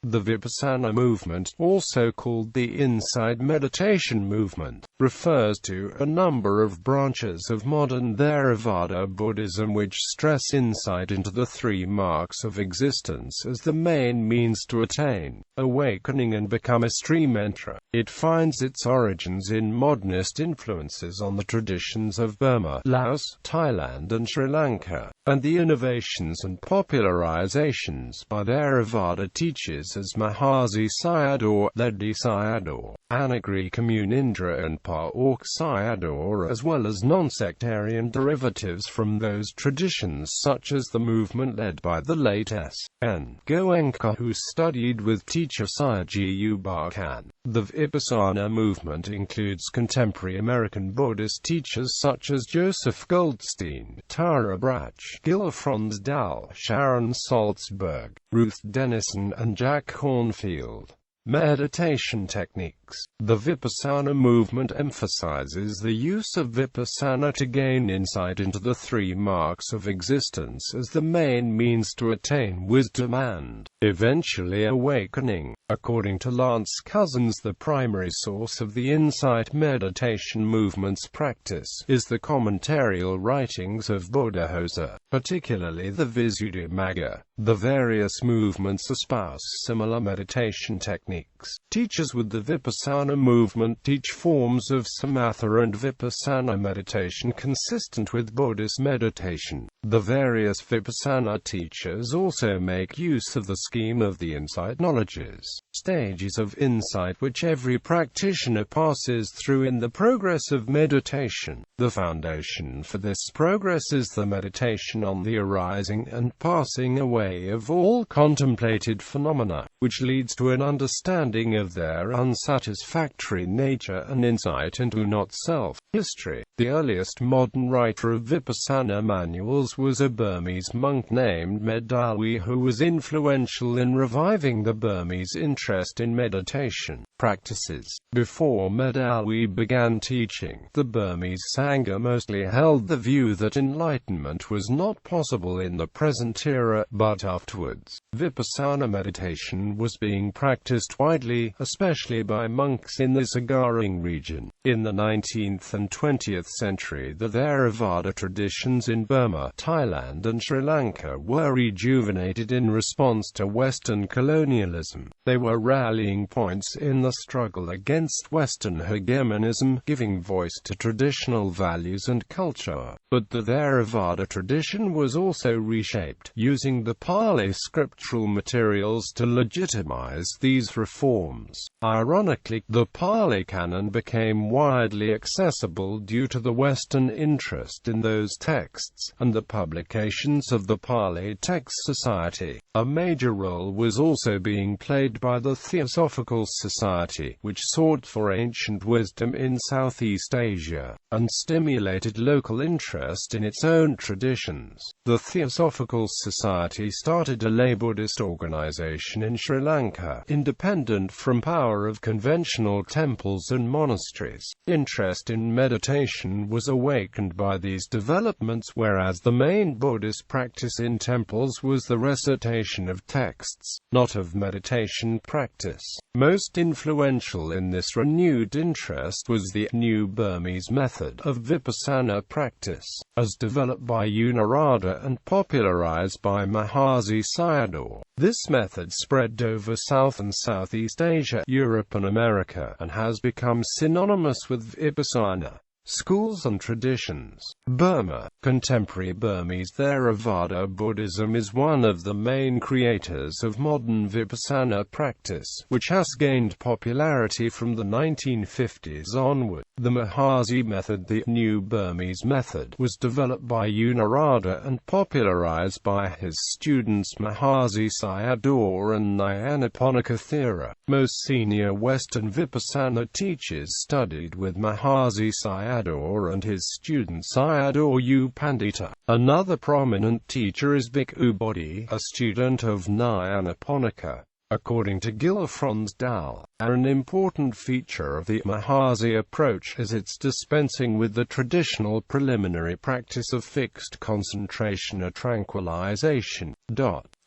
The Vipassana movement, also called the Insight Meditation movement, refers to a number of branches of modern Theravāda Buddhism which stress insight into the three marks of existence as the main means to attain awakening and become a stream-enterer. It finds its origins in modernist influences on the traditions of Burma, Laos, Thailand and Sri Lanka, and the innovations and popularizations by Theravāda teachers as Mahasi Sayadaw, Ledi Sayadaw, Anagarika, Munindra and Sayadaw, as well as non-sectarian derivatives from those traditions such as the movement led by the late S.N.Goenka, who studied with teacher Sayagyi U Ba Khin. The Vipassana movement includes contemporary American Buddhist teachers such as Joseph Goldstein, Tara Brach, Gil Fronsdal, Sharon Salzberg, Ruth Denison and Jack Kornfield. Meditation techniques. The Vipassana movement emphasizes the use of Vipassana to gain insight into the three marks of existence as the main means to attain wisdom and, eventually, awakening. According to Lance Cousins, the primary source of the insight meditation movement's practice is the commentarial writings of Buddhaghosa, particularly the Visuddhimagga. The various movements espouse similar meditation techniques. Teachers with the Vipassana movement teach forms of samatha and Vipassana meditation consistent with Buddhist meditation. The various Vipassana teachers also make use of the scheme of the insight knowledges, stages of insight which every practitioner passes through in the progress of meditation. The foundation for this progress is the meditation on the arising and passing away of all contemplated phenomena, which leads to an understanding of their unsatisfactory nature and insight into not-self. History. The earliest modern writer of Vipassana manuals was a Burmese monk named Medawi, who was influential in reviving the Burmese interest in meditation practices. Before Medawi began teaching, the Burmese Sangha mostly held the view that enlightenment was not possible in the present era, but afterwards, Vipassana meditation was being practiced widely, especially by monks in the Sagaring region. In the 19th and 20th century, the Theravāda traditions in Burma, Thailand and Sri Lanka were rejuvenated in response to Western colonialism. They were rallying points in the struggle against Western hegemonism, giving voice to traditional values and culture. But the Theravāda tradition was also reshaped, using the Pali scriptural materials to legitimize these reforms. Ironically, the Pali canon became widely accessible due to the Western interest in those texts, and the publications of the Pali Text Society. A major role was also being played by the Theosophical Society, which sought for ancient wisdom in Southeast Asia, and stimulated local interest in its own traditions. The Theosophical Society started a lay Buddhist organization in Sri Lanka, independent from power of conventional temples and monasteries. Interest in meditation was awakened by these developments, whereas the main Buddhist practice in temples was the recitation of texts, not of meditation practice. Most influential in this renewed interest was the new Burmese method of Vipassana practice, as developed by Anagarika and popularized by Mahasi Sayadaw. This method spread over South and Southeast Asia, Europe and America, and has become synonymous with Vipassana schools and traditions. Burma. Contemporary Burmese Theravāda Buddhism is one of the main creators of modern Vipassana practice, which has gained popularity from the 1950s onward. The Mahasi method, the new Burmese method, was developed by Anagarika and popularized by his students Mahasi Sayadaw and Nyanaponika Thera. Most senior Western Vipassana teachers studied with Mahasi Sayadaw and his student Sayagyi U Ba Khin. Another prominent teacher is Bhikkhu Bodhi, a student of Nyanaponika. According to Gil Fronsdal, an important feature of the Mahasi approach is its dispensing with the traditional preliminary practice of fixed concentration or tranquilization.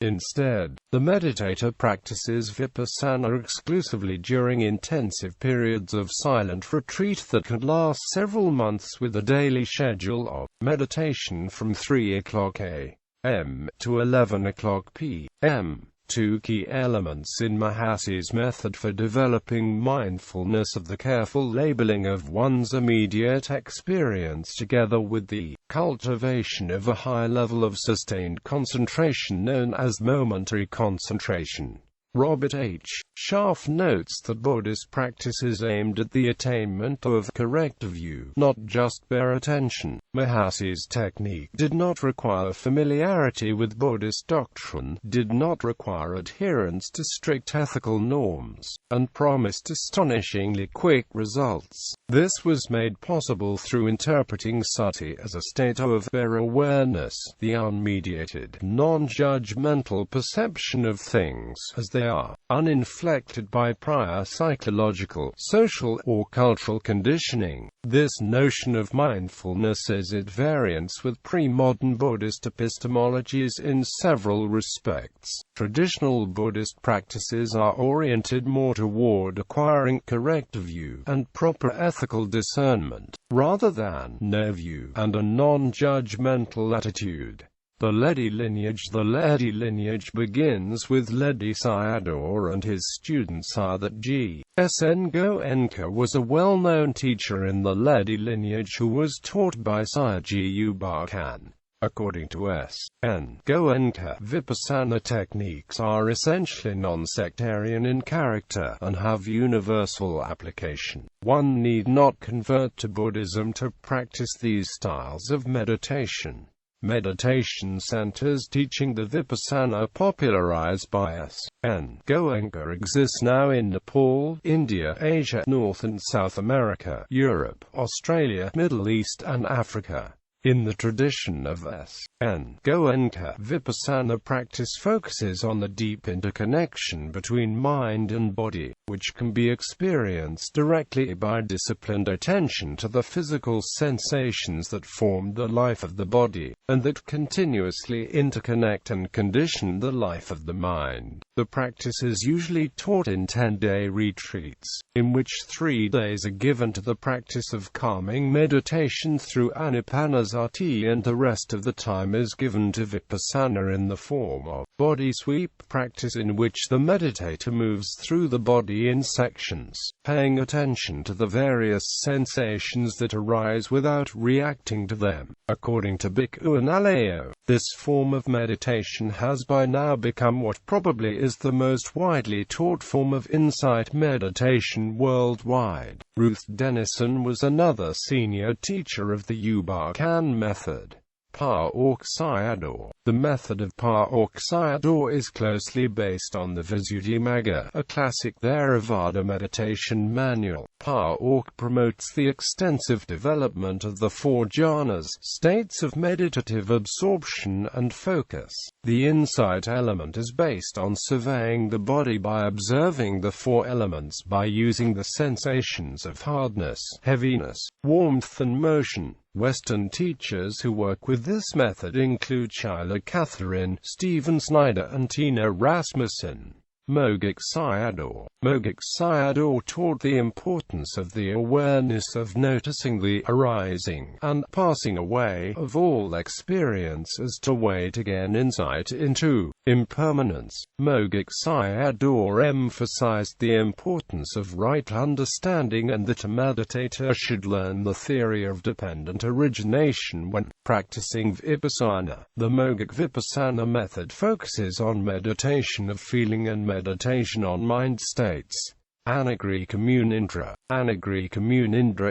Instead, the meditator practices vipassana exclusively during intensive periods of silent retreat that can last several months, with a daily schedule of meditation from 3:00 a.m. to 11:00 p.m. Two key elements in Mahasi's method for developing mindfulness of the careful labeling of one's immediate experience, together with the cultivation of a high level of sustained concentration known as momentary concentration. Robert H. Schaff notes that Buddhist practice is aimed at the attainment of correct view, not just bare attention. Mahasi's technique did not require familiarity with Buddhist doctrine, did not require adherence to strict ethical norms, and promised astonishingly quick results. This was made possible through interpreting sati as a state of bare awareness, the unmediated, non-judgmental perception of things as they are, uninflected by prior psychological, social, or cultural conditioning. This notion of mindfulness is at variance with pre-modern Buddhist epistemologies in several respects. Traditional Buddhist practices are oriented more toward acquiring correct view and proper ethical discernment, rather than no view and a non-judgmental attitude. The Ledi lineage begins with Ledi Sayadaw and his student Sayagyi. S.N.Goenka was a well-known teacher in the Ledi lineage who was taught by Sayagyi U Ba Khin. According to S.N.Goenka, Vipassana techniques are essentially non-sectarian in character, and have universal application. One need not convert to Buddhism to practice these styles of meditation. Meditation centers teaching the Vipassana popularized by S.N.Goenka exist now in Nepal, India, Asia, North and South America, Europe, Australia, Middle East and Africa. In the tradition of S.N.Goenka, Vipassana practice focuses on the deep interconnection between mind and body, which can be experienced directly by disciplined attention to the physical sensations that form the life of the body, and that continuously interconnect and condition the life of the mind. The practice is usually taught in 10-day retreats, in which 3 days are given to the practice of calming meditation through anapanasati, and the rest of the time is given to vipassana in the form of body sweep practice, in which the meditator moves through the body in sections, paying attention to the various sensations that arise without reacting to them. According to Bhikkhu Analayo, this form of meditation has by now become what probably is the most widely taught form of insight meditation worldwide. Ruth Denison was another senior teacher of the U Ba Khin method. Sayadaw. The method of Sayadaw is closely based on the Visuddhimagga, a classic Theravāda meditation manual. Promotes the extensive development of the 4 jhanas, states of meditative absorption and focus. The insight element is based on surveying the body by observing the 4 elements by using the sensations of hardness, heaviness, warmth and motion. Western teachers who work with this method include Shyla Catherine, Stephen Snyder and Tina Rasmussen. Mogik Sayadaw. Mogik Sayadaw taught the importance of the awareness of noticing the arising and passing away of all experience as to wait again insight into impermanence. Mogik Sayadaw emphasized the importance of right understanding and that a meditator should learn the theory of dependent origination when practicing vipassana. The Mogik Vipassana method focuses on meditation of feeling and meditation on mind states. Anagarika Munindra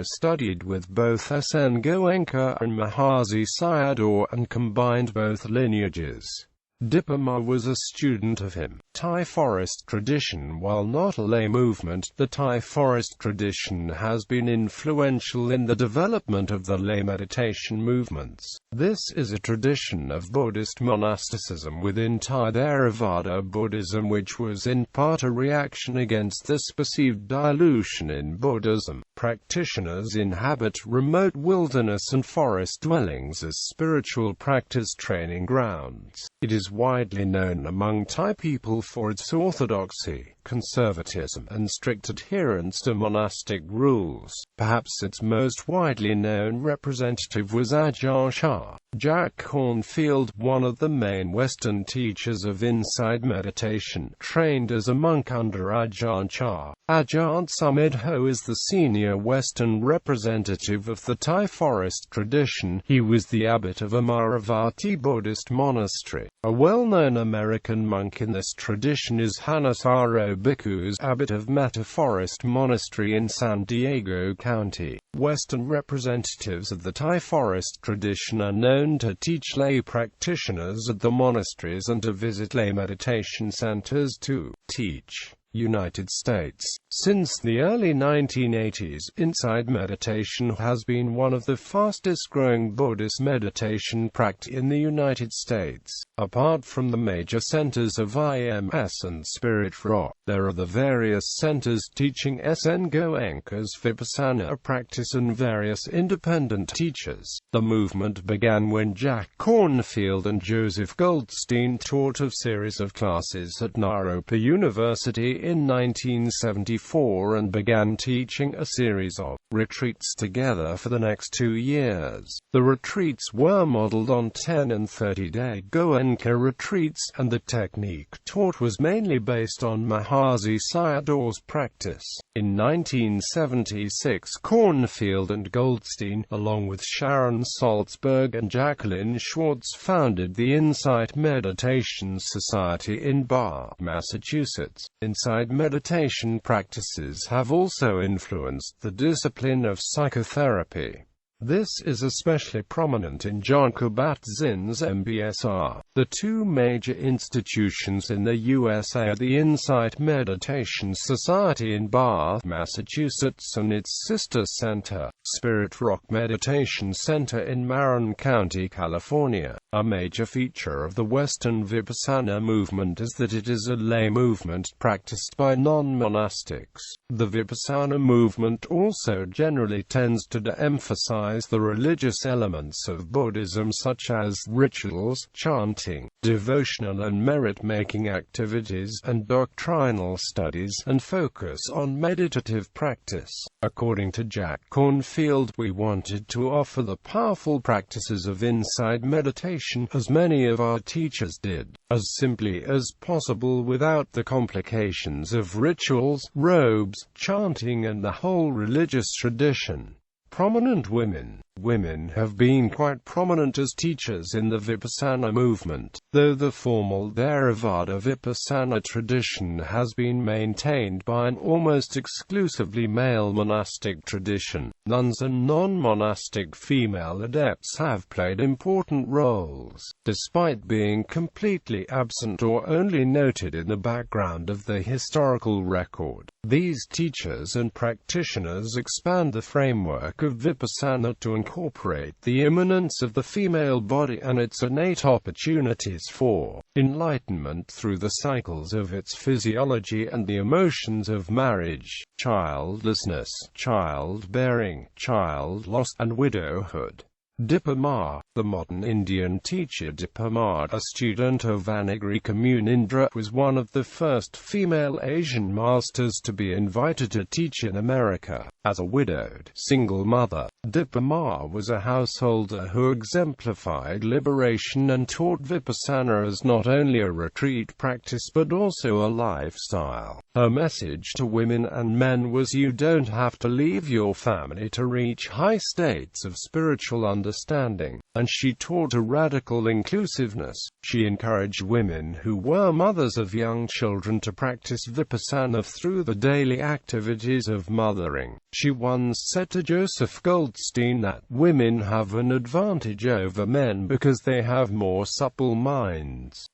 studied with both S.N.Goenka and Mahasi Sayadaw and combined both lineages. Dippama was a student of him. Thai forest tradition. While not a lay movement, the Thai forest tradition has been influential in the development of the lay meditation movements. This is a tradition of Buddhist monasticism within Thai Theravāda Buddhism, which was in part a reaction against this perceived dilution in Buddhism. Practitioners inhabit remote wilderness and forest dwellings as spiritual practice training grounds. It is widely known among Thai people for its orthodoxy, conservatism, and strict adherence to monastic rules. Perhaps its most widely known representative was Ajahn Chah. Jack Kornfield, one of the main Western teachers of insight meditation, trained as a monk under Ajahn Chah. Ajahn Sumedho is the senior Western representative of the Thai forest tradition. He was the abbot of Amaravati Buddhist monastery. A well-known American monk in this tradition is Hanasaro Bhikkhus, abbot of Metta Forest Monastery in San Diego County. Western representatives of the Thai forest tradition are known to teach lay practitioners at the monasteries and to visit lay meditation centers to teach. United States. Since the early 1980s, insight meditation has been one of the fastest-growing Buddhist meditation practices in the United States. Apart from the major centers of IMS and Spirit Rock, there are the various centers teaching S.N.Goenka's Vipassana practice and various independent teachers. The movement began when Jack Kornfield and Joseph Goldstein taught a series of classes at Naropa University in 1974 and began teaching a series of retreats together for the next 2 years. The retreats were modeled on 10 and 30-day Goenka retreats, and the technique taught was mainly based on Mahasi Sayadaw's practice. In 1976, Kornfield and Goldstein, along with Sharon Salzberg and Jacqueline Schwartz, founded the Insight Meditation Society in Bath, Massachusetts. Insight meditation practices have also influenced the discipline of psychotherapy. This is especially prominent in John Kabat-Zinn's MBSR. The two major institutions in the USA are the Insight Meditation Society in Bath, Massachusetts, and its sister center, Spirit Rock Meditation Center in Marin County, California. A major feature of the Western Vipassana movement is that it is a lay movement practiced by non-monastics. The Vipassana movement also generally tends to de-emphasize the religious elements of Buddhism, such as rituals, chanting, devotional and merit-making activities, and doctrinal studies, and focus on meditative practice. According to Jack Kornfield, we wanted to offer the powerful practices of insight meditation, as many of our teachers did, as simply as possible without the complications of rituals, robes, chanting, and the whole religious tradition. Prominent women. Women have been quite prominent as teachers in the Vipassana movement, though the formal Theravāda Vipassana tradition has been maintained by an almost exclusively male monastic tradition. Nuns and non-monastic female adepts have played important roles, despite being completely absent or only noted in the background of the historical record. These teachers and practitioners expand the framework of Vipassana to incorporate the immanence of the female body and its innate opportunities for enlightenment through the cycles of its physiology and the emotions of marriage, childlessness, childbearing, child loss, and widowhood. Dipa Ma, the modern Indian teacher Dipa Ma, a student of Anagarika Munindra, was one of the first female Asian masters to be invited to teach in America. As a widowed, single mother, Dipa Ma was a householder who exemplified liberation and taught Vipassana as not only a retreat practice but also a lifestyle. Her message to women and men was, you don't have to leave your family to reach high states of spiritual understanding, and she taught a radical inclusiveness. She encouraged women who were mothers of young children to practice Vipassana through the daily activities of mothering. She once said to Joseph Goldstein that women have an advantage over men because they have more supple minds.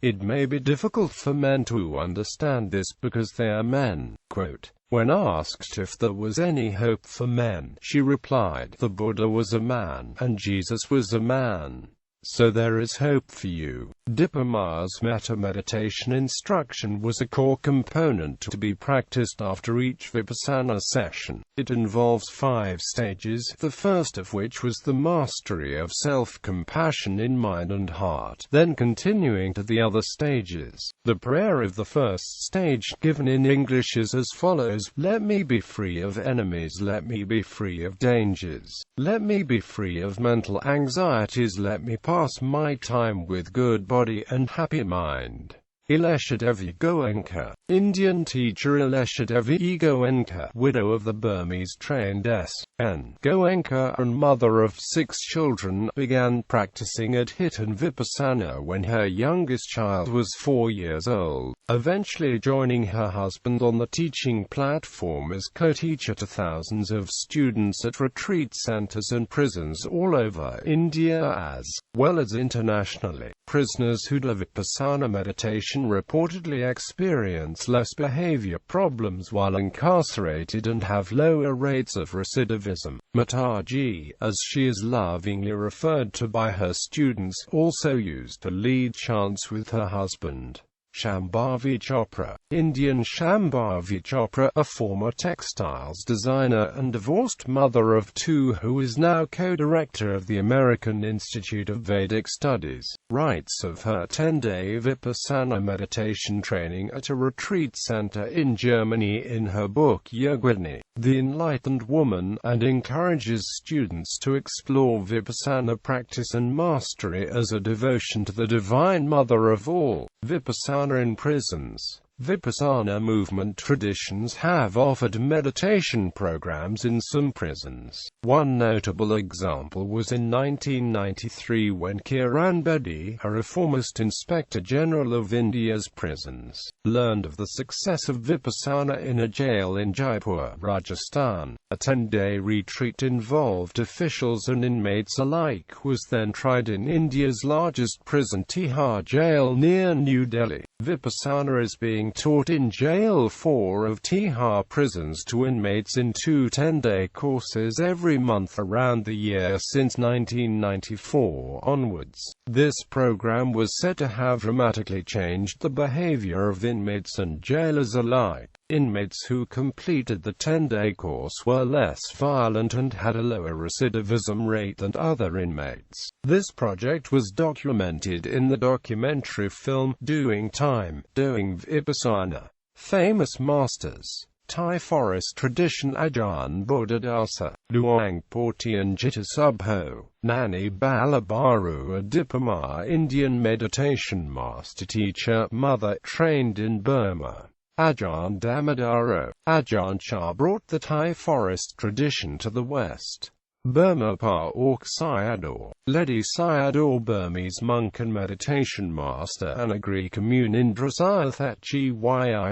It may be difficult for men to understand this because they are men. Quote, when asked if there was any hope for men, she replied, the Buddha was a man, and Jesus was a man. So there is hope for you. Dipama's metta meditation instruction was a core component to be practiced after each Vipassana session. It involves 5 stages, the first of which was the mastery of self-compassion in mind and heart, then continuing to the other stages. The prayer of the first stage, given in English, is as follows: let me be free of enemies, let me be free of dangers, let me be free of mental anxieties, let me pass my time with good body and happy mind. Ledi Sayadaw, Indian teacher Ledi Sayadaw, widow of the Burmese trained S.N.Goenka and mother of 6 children, began practicing at.It and Vipassana when her youngest child was 4 years old, eventually joining her husband on the teaching platform as co-teacher to thousands of students at retreat centers and prisons all over India as well as internationally. Prisoners who do Vipassana meditation reportedly experience less behavior problems while incarcerated and have lower rates of recidivism. Mataji, as she is lovingly referred to by her students, also used to lead chants with her husband. Shambhavi Chopra, Indian Shambhavi Chopra, a former textiles designer and divorced mother of 2 who is now co-director of the American Institute of Vedic Studies, writes of her 10-day Vipassana meditation training at a retreat center in Germany in her book Yogini, The Enlightened Woman, and encourages students to explore Vipassana practice and mastery as a devotion to the Divine Mother of all. Vipassana in prisons. Vipassana movement traditions have offered meditation programs in some prisons. One notable example was in 1993 when Kiran Bedi, a reformist Inspector General of India's prisons, learned of the success of Vipassana in a jail in Jaipur, Rajasthan. A 10-day retreat involved officials and inmates alike was then tried in India's largest prison, Tihar jail near New Delhi. Vipassana is being taught in Jail 4 of Tihar prisons to inmates in 2 10-day courses every month around the year since 1994 onwards. This program was said to have dramatically changed the behavior of inmates and jailers alike. Inmates who completed the 10-day course were less violent and had a lower recidivism rate than other inmates. This project was documented in the documentary film Doing Time, Doing Vipassana. Famous masters: Thai forest tradition Ajahn Buddhadasa, Luang Portian Jitasubho, Nani Balabaru, a Dipama Indian meditation master teacher, mother trained in Burma. Ajahn Damodaro, Ajahn Chah brought the Thai forest tradition to the West. Burma Pa-Auk Sayadaw, Ledi Sayadaw, Burmese monk and meditation master Anagarika Munindra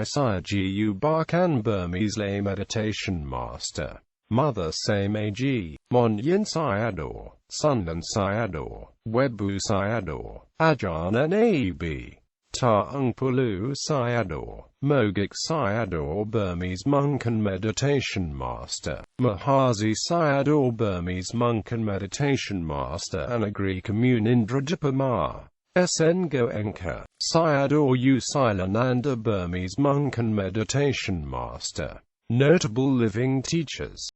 Sayagyi U Ba Khin, Burmese lay meditation master. Mother Sayagyi, Monyin Sayadaw, Sundan Sayadaw, Webu Sayadaw, Ajahn Nab. Taung Pulu Sayadaw, Mogik Sayadaw, Burmese monk and meditation master. Mahasi Sayadaw, Burmese monk and meditation master Anagarika Munindra Dipama. S.N.Goenka, Sayadaw U Silananda, Burmese monk and meditation master. Notable living teachers.